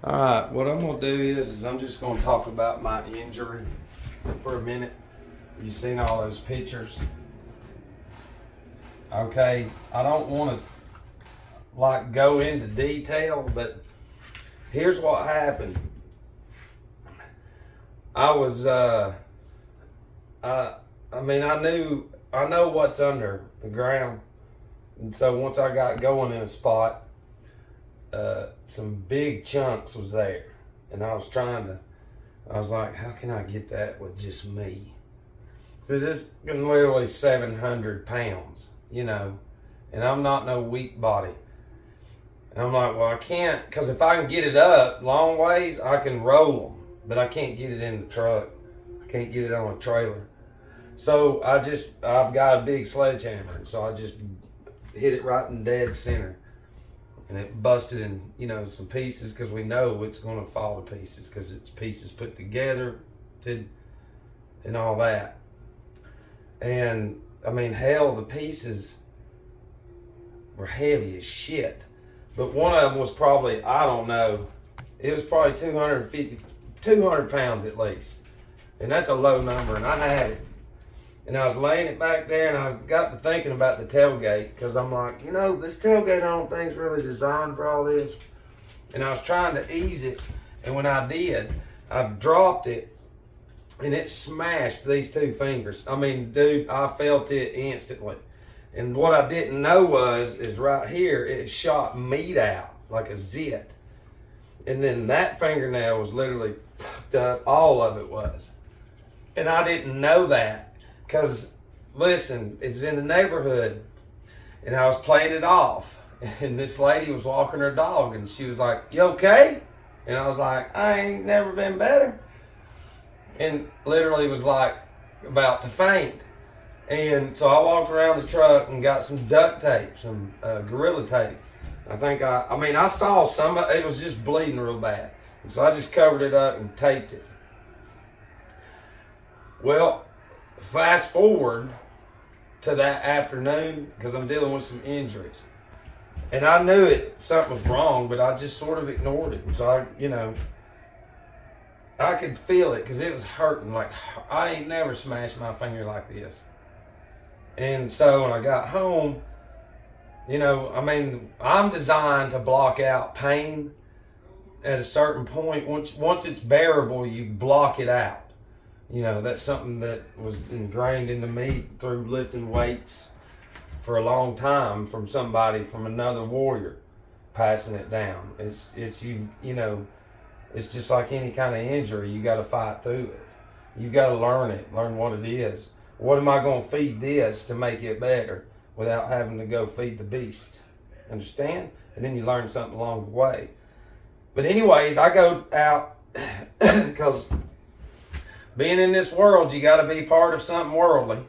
Alright, what I'm going to do is I'm just going to talk about my injury for a minute. You've seen all those pictures. Okay, I don't want to go into detail, but here's what happened. I was, I know what's under the ground. And so once I got going in a spot, some big chunks was there, and I was like, how can I get that with just me? Cause it's literally 700 pounds, and I'm not no weak body. And I'm like, well, I can't, cause if I can get it up long ways, I can roll them, but I can't get it in the truck. I can't get it on a trailer. So I've got a big sledgehammer, and so I just hit it right in dead center. And it busted in, some pieces, because we know it's going to fall to pieces because it's pieces put together and all that. And, hell, the pieces were heavy as shit. But one of them was probably, I don't know, it was probably 200 pounds at least. And that's a low number, and I had it. And I was laying it back there, and I got to thinking about the tailgate, because I'm like, this tailgate I don't think is really designed for all this. And I was trying to ease it, and when I did, I dropped it, and it smashed these two fingers. Dude, I felt it instantly. And what I didn't know is right here, it shot meat out like a zit. And then that fingernail was literally fucked up, all of it was. And I didn't know that. Because, listen, it's in the neighborhood, and I was playing it off, and this lady was walking her dog, and she was like, you okay? And I was like, I ain't never been better. And literally was like about to faint. And so I walked around the truck and got some duct tape, some Gorilla tape. I saw some, it was just bleeding real bad. And so I just covered it up and taped it. Well, fast forward to that afternoon, because I'm dealing with some injuries. And I knew something was wrong, but I just sort of ignored it. And so I could feel it because it was hurting. Like, I ain't never smashed my finger like this. And so when I got home, I'm designed to block out pain at a certain point. Once it's bearable, you block it out. That's something that was ingrained into me through lifting weights for a long time from another warrior passing it down. It's just like any kind of injury. You got to fight through it. You've got to learn what it is. What am I going to feed this to make it better without having to go feed the beast? Understand? And then you learn something along the way. But anyways, I go out because being in this world, you got to be part of something worldly.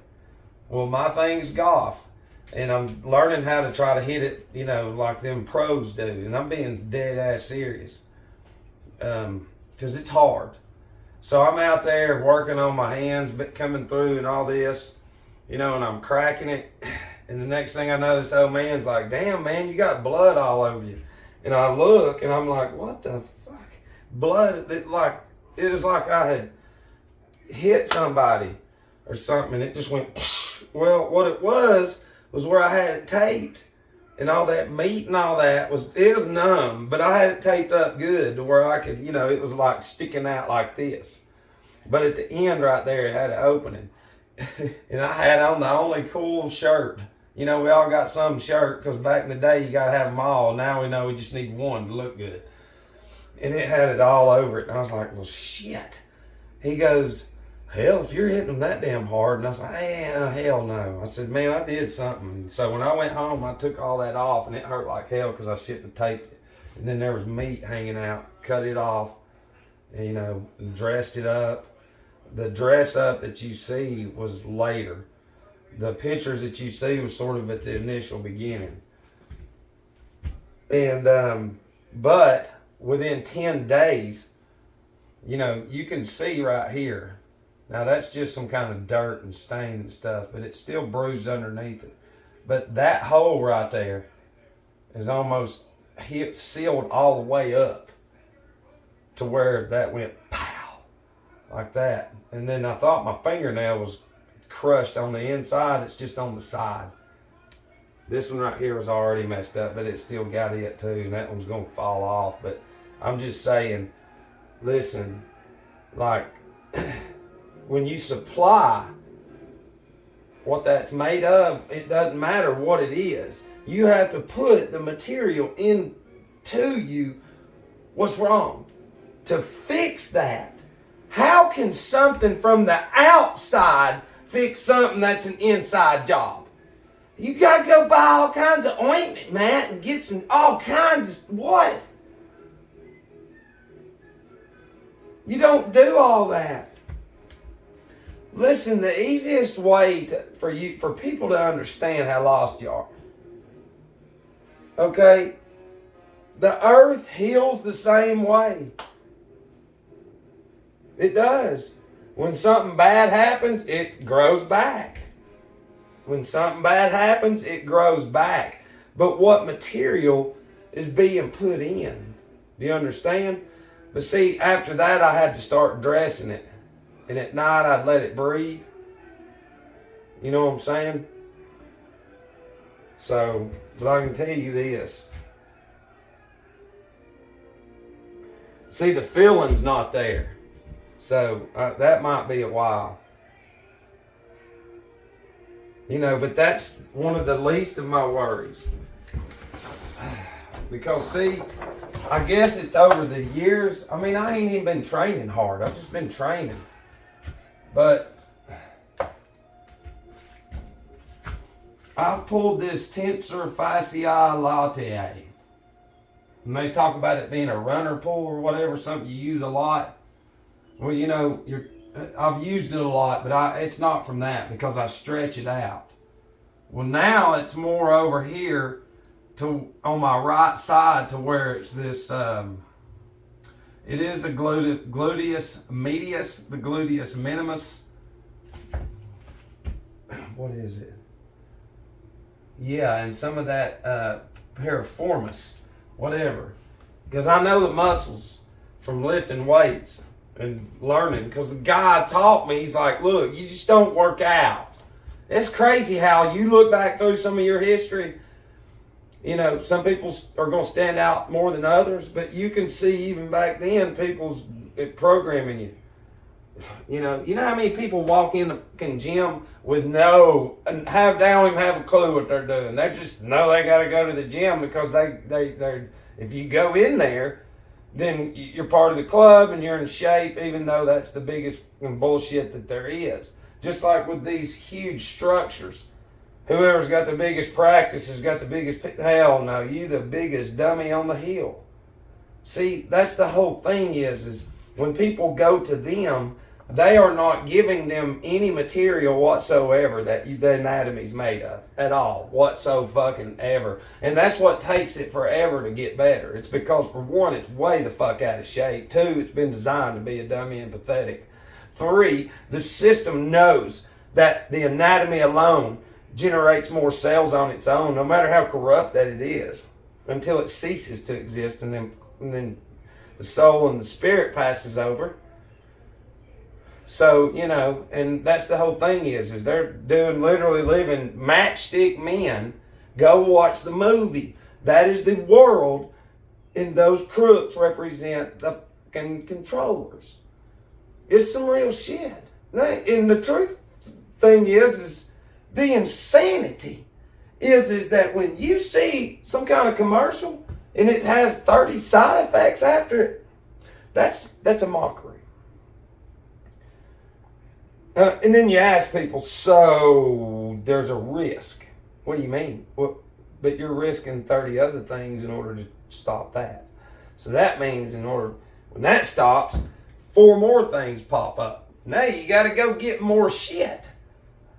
Well, my thing's golf. And I'm learning how to try to hit it, like them pros do. And I'm being dead ass serious. Because it's hard. So I'm out there working on my hands, coming through and all this, and I'm cracking it. And the next thing I know, this old man's like, damn, man, you got blood all over you. And I look and I'm like, what the fuck? Blood, it was like I had hit somebody or something, and it just went. Well, what it was where I had it taped, and all that meat and all that was numb, but I had it taped up good to where I could, it was like sticking out like this. But at the end right there, it had an opening, and I had on the only cool shirt. We all got some shirt, because back in the day you gotta have them all. Now we know we just need one to look good, and it had it all over it. And I was like, well, shit. He goes, hell, if you're hitting them that damn hard. And I was like, hell no. I said, man, I did something. So when I went home, I took all that off, and it hurt like hell because I shouldn't have taped it. And then there was meat hanging out, cut it off, and, dressed it up. The dress up that you see was later. The pictures that you see was sort of at the initial beginning. And, but within 10 days, you can see right here. Now that's just some kind of dirt and stain and stuff, but it's still bruised underneath it. But that hole right there is almost sealed all the way up. to where that went pow, like that. And then I thought my fingernail was crushed on the inside. It's just on the side. This one right here was already messed up, but it still got it too, and that one's going to fall off. But I'm just saying, listen, like, when you supply what that's made of, it doesn't matter what it is. You have to put the material into you. What's wrong? To fix that. How can something from the outside fix something that's an inside job? You got to go buy all kinds of ointment, man, and get some all kinds of what? You don't do all that. Listen, the easiest way for people to understand how lost you are. Okay? The earth heals the same way. It does. When something bad happens, it grows back. When something bad happens, it grows back. But what material is being put in? Do you understand? But see, after that, I had to start dressing it. And at night, I'd let it breathe. You know what I'm saying? So, but I can tell you this. See, the feeling's not there. So, that might be a while. You know, but that's one of the least of my worries. Because, see, I guess it's over the years. I mean, I ain't even been training hard. I've just been training. But I've pulled this tensor fasciae latae. And they talk about it being a runner pull or whatever, something you use a lot. Well, you know, I've used it a lot, but it's not from that because I stretch it out. Well, now it's more over here on my right side to where it's this, it is the gluteus medius, the gluteus minimus. What is it? Yeah, and some of that piriformis, whatever. Because I know the muscles from lifting weights and learning. Because the guy taught me, he's like, look, you just don't work out. It's crazy how you look back through some of your history. You know, some people are going to stand out more than others, but you can see even back then people's programming you. You know how many people walk in the gym with they don't even have a clue what they're doing. They just know they got to go to the gym because they're if you go in there, then you're part of the club and you're in shape, even though that's the biggest bullshit that there is. Just like with these huge structures. Whoever's got the biggest practice has got the biggest... Hell no, you the biggest dummy on the hill. See, that's the whole thing is when people go to them, they are not giving them any material whatsoever that the anatomy's made of at all, whatsoever. And that's what takes it forever to get better. It's because, for one, it's way the fuck out of shape. 2, it's been designed to be a dummy and pathetic. 3, the system knows that the anatomy alone generates more cells on its own, no matter how corrupt that it is, until it ceases to exist, and then the soul and the spirit passes over. So, you know, and that's the whole thing is they're literally living matchstick men. Go watch the movie. That is the world, and those crooks represent the controllers. It's some real shit. And the truth thing is the insanity is that when you see some kind of commercial and it has 30 side effects after it, that's a mockery. And then you ask people, so there's a risk. What do you mean? Well, but you're risking 30 other things in order to stop that. So that means when that stops, 4 more things pop up. Now you got to go get more shit.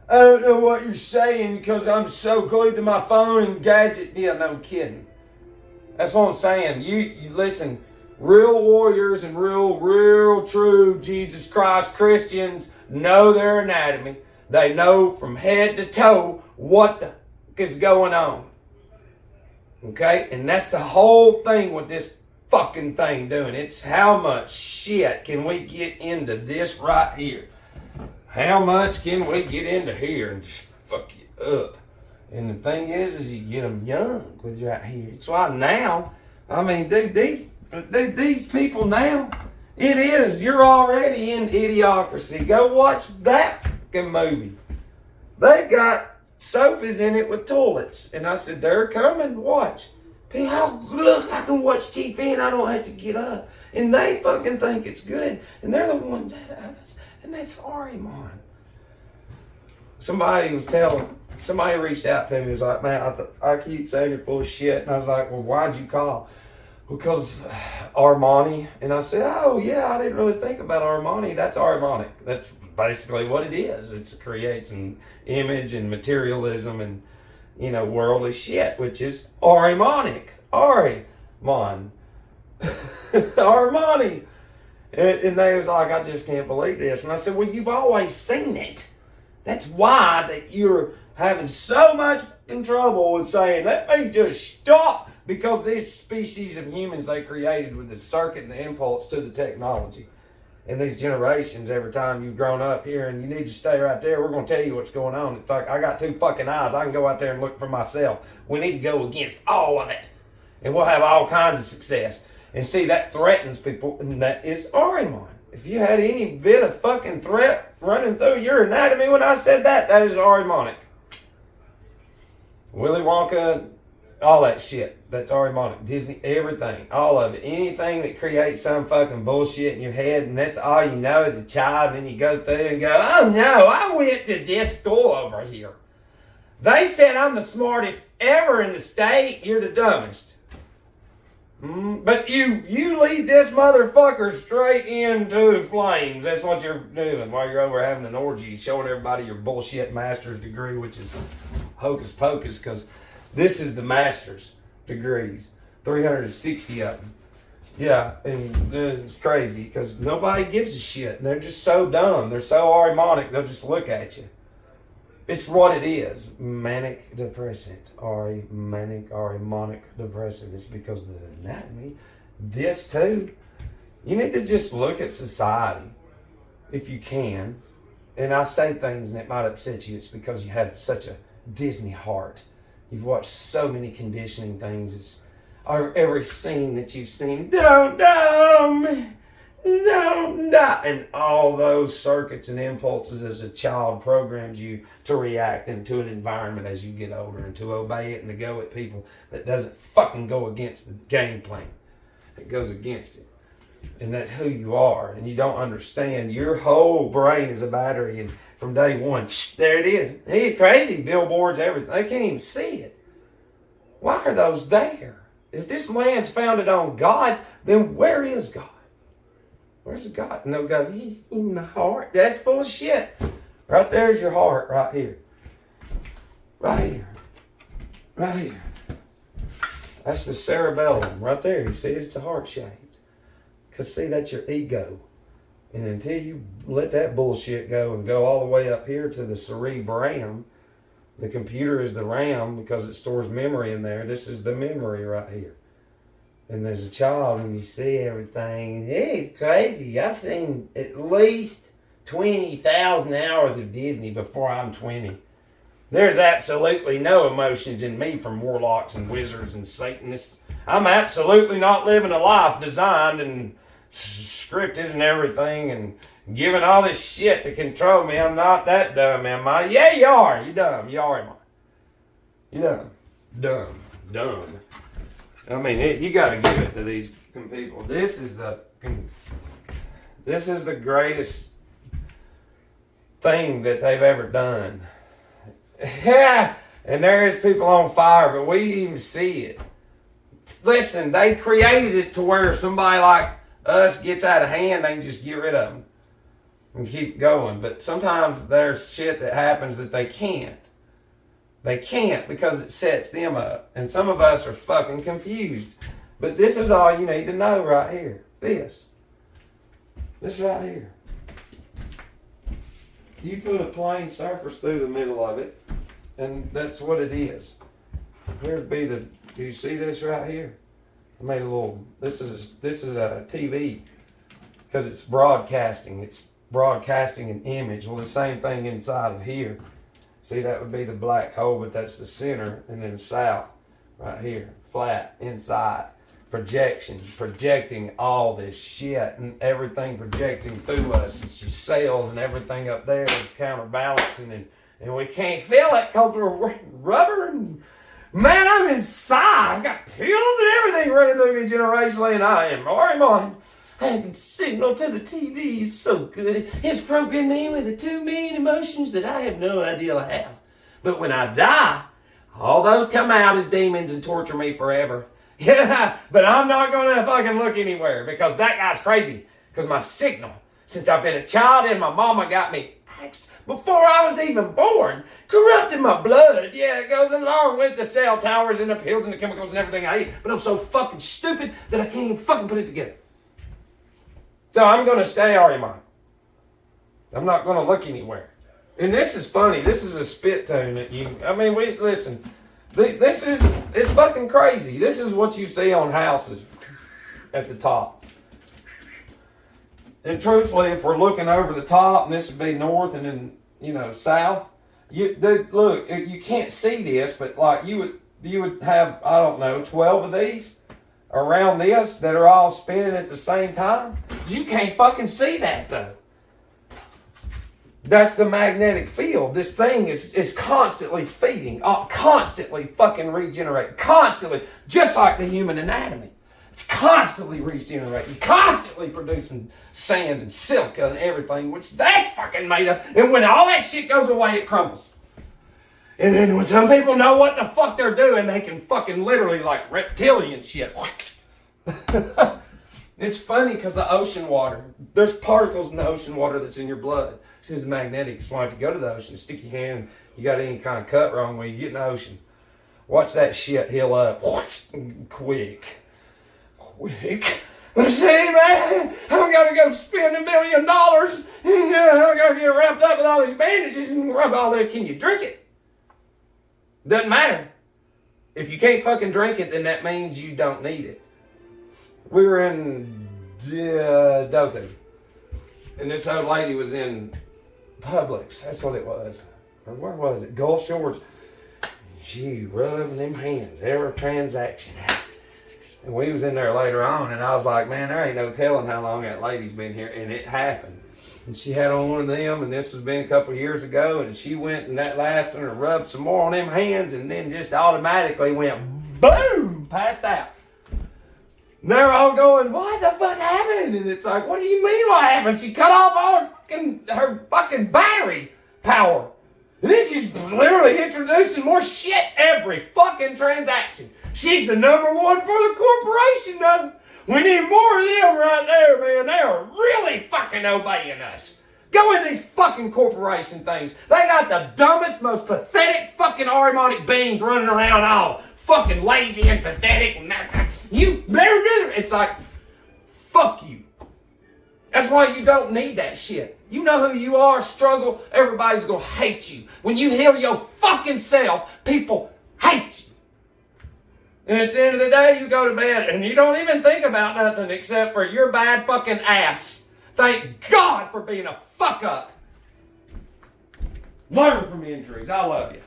I don't know what you're saying because I'm so glued to my phone and gadget. Yeah, no kidding. That's what I'm saying. You listen, real warriors and real true Jesus Christ Christians know their anatomy. They know from head to toe what the fuck is going on. Okay? And that's the whole thing with this fucking thing doing. It's how much shit can we get into this right here? How much can we get into here and just fuck you up? And the thing is you get them young with right here. It's why now, I mean, dude, these people now, it is, you're already in idiocracy. Go watch that fucking movie. They've got sofas in it with toilets. And I said, they're coming, watch. People, look, I can watch TV and I don't have to get up. And they fucking think it's good. And they're the ones that have us. And that's Arimon. Somebody reached out to me, was like, man, I keep saying you're full of shit. And I was like, well, why'd you call? Because Armani. And I said, oh, yeah, I didn't really think about Armani. That's Armonic. That's basically what it is. It creates an image and materialism and, you know, worldly shit, which is Arimonic. Arimon. Armani. And they was like, I just can't believe this. And I said, well, you've always seen it. That's why that you're having so much trouble with saying, let me just stop. Because this species of humans they created with the circuit and the impulse to the technology. And these generations, every time you've grown up here and you need to stay right there, we're going to tell you what's going on. It's like, I got 2 fucking eyes. I can go out there and look for myself. We need to go against all of it. And we'll have all kinds of success. And see, that threatens people, and that is Arimon. If you had any bit of fucking threat running through your anatomy when I said that, that is Arimonic. Willy Wonka, all that shit. That's Arimonic. Disney, everything. All of it. Anything that creates some fucking bullshit in your head, and that's all you know as a child, and then you go through and go, oh no, I went to this store over here. They said I'm the smartest ever in the state. You're the dumbest. But you lead this motherfucker straight into flames. That's what you're doing while you're over having an orgy, showing everybody your bullshit master's degree, which is hocus pocus, because this is the master's degrees, 360 of them. Yeah, and it's crazy because nobody gives a shit. And they're just so dumb. They're so Arimonic, they'll just look at you. It's what it is. Manic depressant. Arimonic depressant. It's because of the anatomy. This too. You need to just look at society if you can. And I say things and it might upset you. It's because you have such a Disney heart. You've watched so many conditioning things. It's every scene that you've seen. Don't die. And all those circuits and impulses as a child programs you to react into an environment as you get older and to obey it and to go at people that doesn't fucking go against the game plan. It goes against it. And that's who you are. And you don't understand. Your whole brain is a battery. And from day one, there it is. He's crazy. Billboards, everything. They can't even see it. Why are those there? If this land's founded on God, then where is God? Where's God? And they'll go, he's in my heart. That's full of shit. Right there's your heart, right here. Right here. Right here. That's the cerebellum, right there. You see, it's a heart shaped. Because, see, that's your ego. And until you let that bullshit go and go all the way up here to the cerebrum, the computer is the RAM because it stores memory in there. This is the memory right here. And there's a child and you see everything. Hey, it's crazy. I've seen at least 20,000 hours of Disney before I'm 20. There's absolutely no emotions in me from warlocks and wizards and Satanists. I'm absolutely not living a life designed and scripted and everything and given all this shit to control me. I'm not that dumb, am I? Yeah, you are. You dumb. You are, am I? You dumb. Dumb. I mean, you got to give it to these people. This is the greatest thing that they've ever done. Yeah, and there is people on fire, but we even see it. Listen, they created it to where somebody like us gets out of hand, they can just get rid of them and keep going. But sometimes there's shit that happens that they can't. They can't because it sets them up. And some of us are fucking confused. But this is all you need to know right here. This right here. You put a plain surface through the middle of it, and that's what it is. Do you see this right here? I made a little. This is a TV because it's broadcasting. It's broadcasting an image. Well, the same thing inside of here. See, that would be the black hole, but that's the center, and then south right here, flat inside. Projection, projecting all this shit and everything projecting through us. It's just cells and everything up there is counterbalancing, and we can't feel it because we're rubber. And man, I'm inside. I've got pills and everything running through me generationally, and I am Orimon. I can signal to the TV. It's so good. It's programmed me with the 2 million emotions that I have no idea I have. But when I die, all those come out as demons and torture me forever. Yeah, but I'm not going to fucking look anywhere because that guy's crazy. Because my signal, since I've been a child and my mama got me axed before I was even born, corrupted my blood. Yeah, it goes along with the cell towers and the pills and the chemicals and everything I eat. But I'm so fucking stupid that I can't even fucking put it together. So I'm going to stay Ariman. I'm not going to look anywhere. And this is funny. This is a spit tune that listen. It's fucking crazy. This is what you see on houses at the top. And truthfully, if we're looking over the top, and this would be north and then, south, look, you can't see this, but like you would have, 12 of these around this that are all spinning at the same time. You can't fucking see that though. That's the magnetic field. This thing is constantly feeding, constantly fucking regenerating, constantly, just like the human anatomy. It's constantly regenerating, constantly producing sand and silica and everything, which that's fucking made of. And when all that shit goes away, it crumbles. And then when some people know what the fuck they're doing, they can fucking literally like reptilian shit. It's funny because the ocean water, there's particles in the ocean water that's in your blood. It's magnetic. That's why if you go to the ocean, stick your hand, you got any kind of cut wrong when you get in the ocean. Watch that shit heal up. Quick. See, man, I'm going to go spend $1 million and I'm going to get wrapped up with all these bandages and rub all that. Can you drink it? Doesn't matter. If you can't fucking drink it, then that means you don't need it. We were in Dothan, and this old lady was in Publix. That's what it was. Or where was it? Gulf Shores. She rubbing them hands every transaction. And we was in there later on, and I was like, man, there ain't no telling how long that lady's been here. And it happened. And she had on one of them, and this has been a couple of years ago, and she went in that last one and rubbed some more on them hands, and then just automatically went boom, passed out. And they're all going, what the fuck happened? And it's like, what do you mean what happened? She cut off all her fucking battery power. And then she's literally introducing more shit every fucking transaction. She's the number one for the corporation, though. We need more of them right there, man. They are really fucking obeying us. Go in these fucking corporation things. They got the dumbest, most pathetic fucking Arimonic beings running around all fucking lazy and pathetic. You better do it. It's like, fuck you. That's why you don't need that shit. You know who you are, struggle, everybody's gonna hate you. When you heal your fucking self, people hate you. And at the end of the day, you go to bed and you don't even think about nothing except for your bad fucking ass. Thank God for being a fuck up. Learn from injuries. I love you.